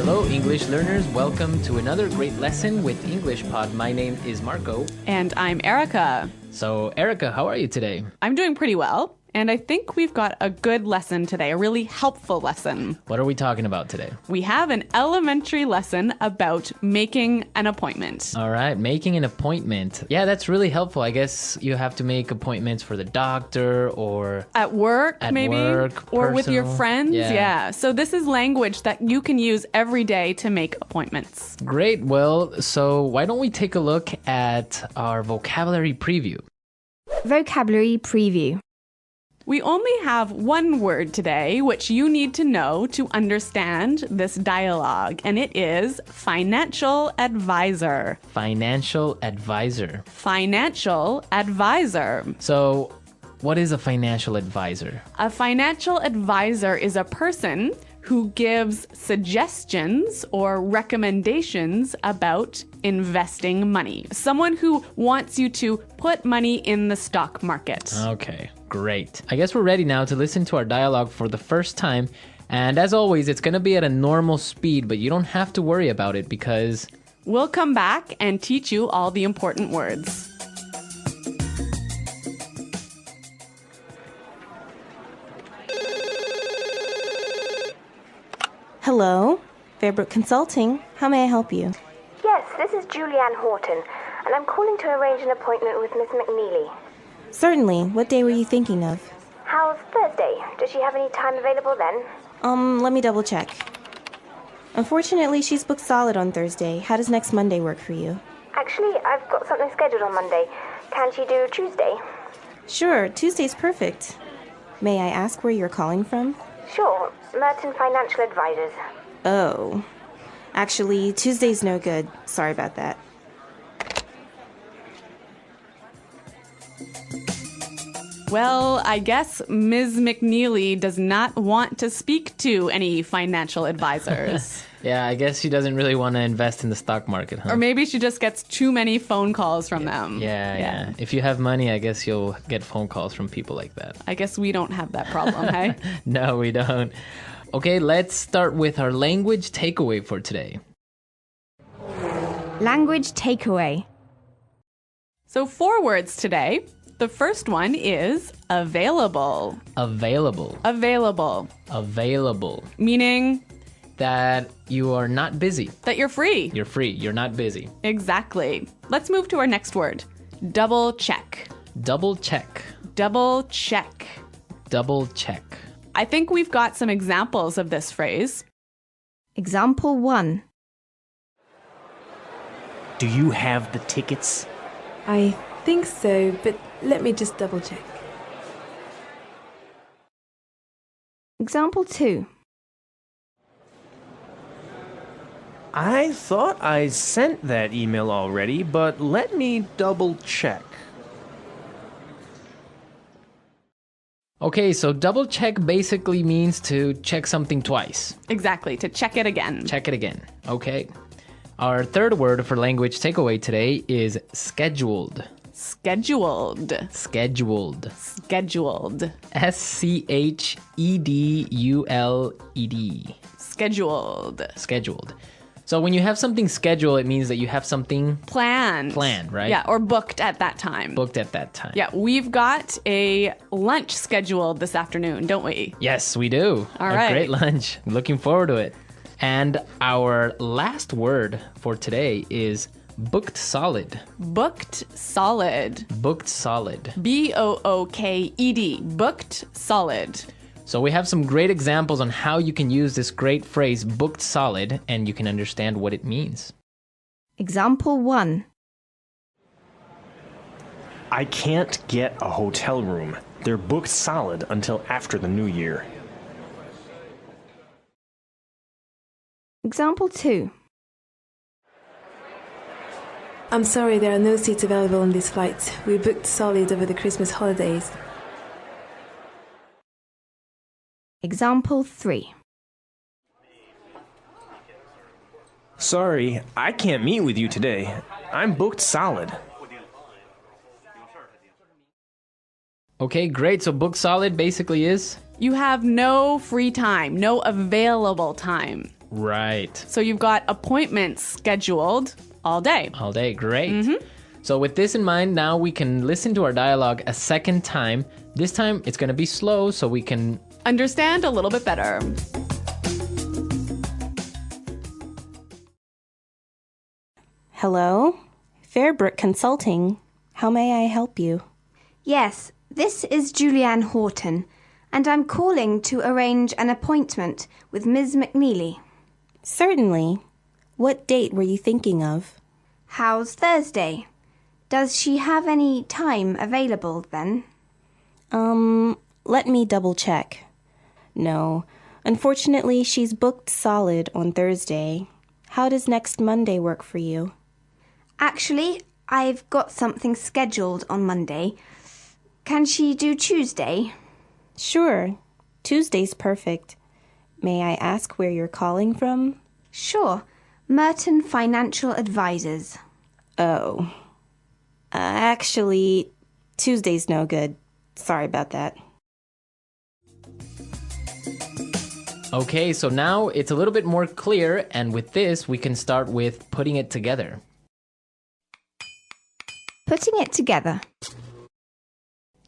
Hello, English learners. Welcome to another great lesson with English Pod. My name is Marco. And I'm Erica. So, Erica, how are you today? I'm doing pretty well. And I think we've got a good lesson today, a really helpful lesson. What are we talking about today? We have an elementary lesson about making an appointment. All right, making an appointment. Yeah, that's really helpful. I guess you have to make appointments for the doctor or At work, maybe. Or with your personal. friends. Yeah. So this is language that you can use every day to make appointments. Great. Well, so why don't we take a look at our vocabulary preview? Vocabulary preview. We only have one word today, which you need to know to understand this dialogue, and it is financial advisor. Financial advisor. Financial advisor. So, what is a financial advisor? A financial advisor is a person who gives suggestions or recommendations about investing money. Someone who wants you to put money in the stock market. Okay, great. I guess we're ready now to listen to our dialogue for the first time. And as always, it's going to be at a normal speed, but you don't have to worry about it because We'll come back and teach you all the important words. Hello, Fairbrook Consulting. How may I help you? Yes, this is Julianne Horton, and I'm calling to arrange an appointment with Miss McNeely. Certainly. What day were you thinking of? How's Thursday? Does she have any time available then? Let me double check. Unfortunately, she's booked solid on Thursday. How does next Monday work for you? Actually, I've got something scheduled on Monday. Can she do Tuesday? Sure, Tuesday's perfect. May I ask where you're calling from? Sure, Merton Financial Advisors. Oh. Actually, Tuesday's no good. Sorry about that. Well, I guess Ms. McNeely does not want to speak to any financial advisors. yeah, I guess she doesn't really want to invest in the stock market, huh? Or maybe she just gets too many phone calls from them. Yeah. If you have money, I guess you'll get phone calls from people like that. I guess we don't have that problem, hey? No, we don't. Okay, let's start with our language takeaway for today. Language takeaway. So 4 words today. The first one is available. Available. Available. Available. Meaning That you are not busy. that you're free. You're free. You're not busy. Exactly. Let's move to our next word. Double check. Double check. Double check. Double check. I think we've got some examples of this phrase. Example 1. Do you have the tickets? I think so, but let me just double check. Example 2. I thought I sent that email already, but let me double check. Okay, so double check basically means to check something twice. Exactly, to check it again. Check it again. Okay. Our third word for language takeaway today is scheduled. Scheduled. Scheduled. Scheduled. scheduled. Scheduled. Scheduled. So when you have something scheduled, it means that you have something Planned. right? Yeah, or booked at that time. Booked at that time. Yeah, we've got a lunch scheduled this afternoon, don't we? Yes, we do. All a right. great lunch. Looking forward to it. And our last word for today is booked solid. Booked solid. Booked solid. B-O-O-K-E-D. Booked solid. So we have some great examples on how you can use this great phrase booked solid and you can understand what it means. Example 1. I can't get a hotel room. They're booked solid until after the new year. Example 2. I'm sorry, there are no seats available on this flight. We booked solid over the Christmas holidays. Example 3. Sorry, I can't meet with you today. I'm booked solid. Okay, great. So booked solid basically is? You have no free time, no available time. Right. So you've got appointments scheduled all day. All day. Great. So with this in mind, now we can listen to our dialogue a second time. This time it's going to be slow so we can Understand a little bit better. Hello? Fairbrook Consulting. How may I help you? Yes, this is Julianne Horton, and I'm calling to arrange an appointment with Ms. McNeely. Certainly. What date were you thinking of? How's Thursday? Does she have any time available then? Let me double check. No, unfortunately, she's booked solid on Thursday. How does next Monday work for you? Actually, I've got something scheduled on Monday. Can she do Tuesday? Sure. Tuesday's perfect. May I ask where you're calling from? Sure. Merton Financial Advisors. Oh. Actually, Tuesday's no good. Sorry about that. Okay, so now it's a little bit more clear, and with this, we can start with putting it together. Putting it together.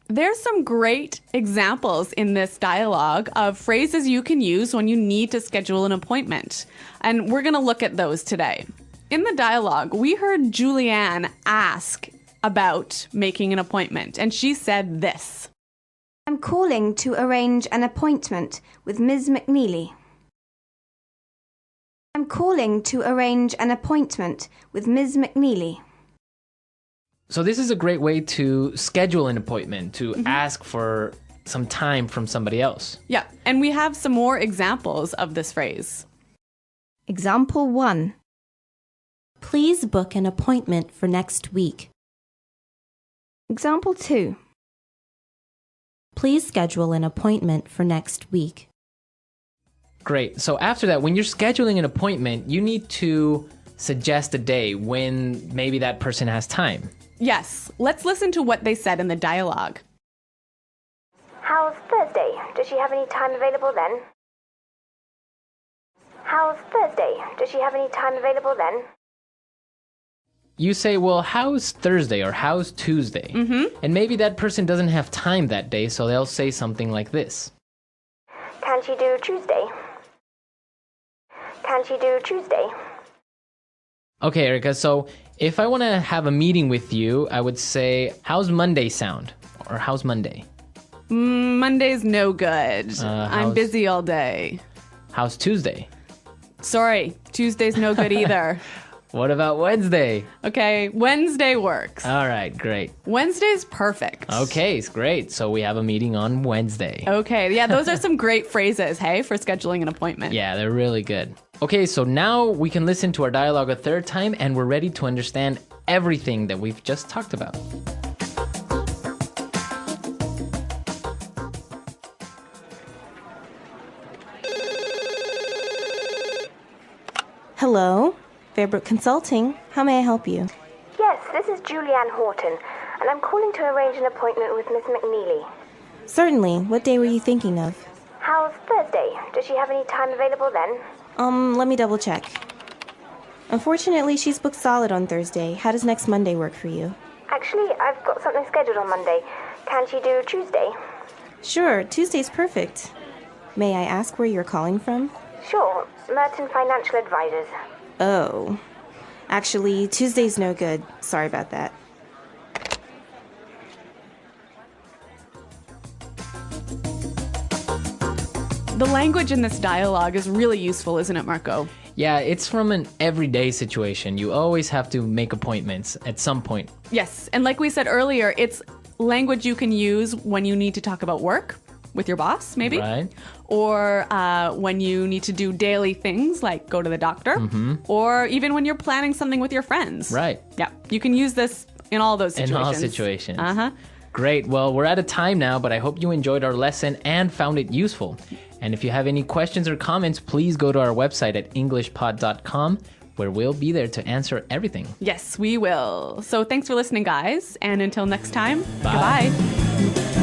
There's some great examples in this dialogue of phrases you can use when you need to schedule an appointment. And we're going to look at those today. In the dialogue, we heard Julianne ask about making an appointment, and she said this. I'm calling to arrange an appointment with Ms. McNeely. I'm calling to arrange an appointment with Ms. McNeely. So this is a great way to schedule an appointment, to ask for some time from somebody else. Yeah, and we have some more examples of this phrase. Example 1. Please book an appointment for next week. Example 2. Please schedule an appointment for next week. Great. So after that, when you're scheduling an appointment, you need to suggest a day when maybe that person has time. Yes, let's listen to what they said in the dialogue. How's Thursday? Does she have any time available then? How's Thursday? Does she have any time available then? You say, well, how's Thursday or how's Tuesday? And maybe that person doesn't have time that day, so they'll say something like this. Can she do Tuesday? Can she do Tuesday? Okay, Erica, so if I want to have a meeting with you, I would say, how's Monday sound? Or how's Monday? Monday's no good. I'm busy all day. How's Tuesday? Sorry, Tuesday's no good either. What about Wednesday? Okay, Wednesday works. All right, great. Wednesday's perfect. Okay, it's great. So we have a meeting on Wednesday. Okay, yeah, those are some great phrases, hey, for scheduling an appointment. Yeah, they're really good. Okay, so now we can listen to our dialogue a third time and we're ready to understand everything that we've just talked about. Hello? Fairbrook Consulting. How may I help you? Yes, this is Julianne Horton, and I'm calling to arrange an appointment with Miss McNeely. Certainly. What day were you thinking of? How's Thursday? Does she have any time available then? Let me double check. Unfortunately, she's booked solid on Thursday. How does next Monday work for you? Actually, I've got something scheduled on Monday. Can she do Tuesday? Sure, Tuesday's perfect. May I ask where you're calling from? Sure, Merton Financial Advisors. Oh. Actually, Tuesday's no good. Sorry about that. The language in this dialogue is really useful, isn't it, Marco? Yeah, it's from an everyday situation. You always have to make appointments at some point. Yes, and like we said earlier, it's language you can use when you need to talk about work with your boss, maybe. Right. Or when you need to do daily things like go to the doctor. Or even when you're planning something with your friends. Right. Yeah, you can use this in all those situations. In all situations. Uh-huh. Great. Well, we're out of time now, but I hope you enjoyed our lesson and found it useful. And if you have any questions or comments, please go to our website at englishpod.com, where we'll be there to answer everything. Yes, we will. So thanks for listening, guys. And until next time, Bye. goodbye.